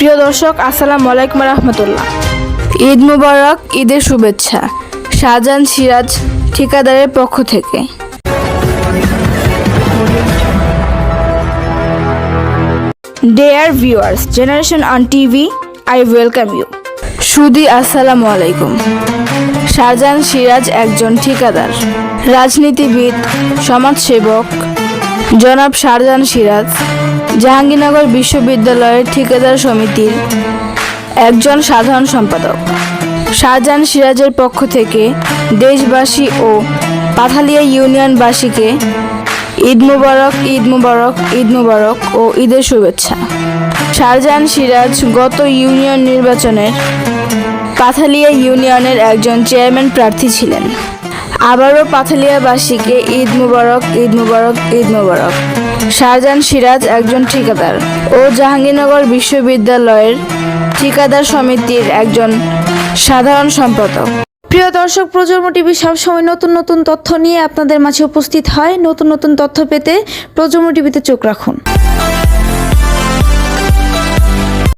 প্রিয় দর্শক, আসসালামু আলাইকুম রহমতুল্লাহ। ঈদ মুবারক, ঈদের শুভেচ্ছা শাহজাহান সিরাজ ঠিকাদারের পক্ষ থেকে। Dear viewers, Generation on TV, I welcome you. সুধী আসসালামু আলাইকুম। শাহজাহান সিরাজ একজন ঠিকাদার, রাজনীতিবিদ, সমাজসেবক। জনাব শাহজাহান সিরাজ জাহাঙ্গীরনগর বিশ্ববিদ্যালয়ের ঠিকাদার সমিতির একজন সাধারণ সম্পাদক। শাহজাহান সিরাজের পক্ষ থেকে দেশবাসী ও পাথালিয়া ইউনিয়নবাসীকে ঈদ মুবারক, ঈদ মুবারক, ঈদ মুবারক ও ঈদের শুভেচ্ছা। শাহজাহান সিরাজ গত ইউনিয়ন নির্বাচনের পাথালিয়া ইউনিয়নের একজন চেয়ারম্যান প্রার্থী ছিলেন। আবারও পাথালিয়াবাসীকে ঈদ মুবারক, ঈদ মুবারক, ঈদ মুবারক। শাহজাহান সিরাজ একজন ঠিকাদার ও জাহাঙ্গীরনগর বিশ্ববিদ্যালয়ের ঠিকাদার সমিতির একজন সাধারণ সম্পাদক। প্রিয় দর্শক, প্রজন্ম টিভি সবসময় নতুন নতুন তথ্য নিয়ে আপনাদের মাঝে উপস্থিত হয়। নতুন নতুন তথ্য পেতে প্রজন্ম টিভিতে চোখ রাখুন।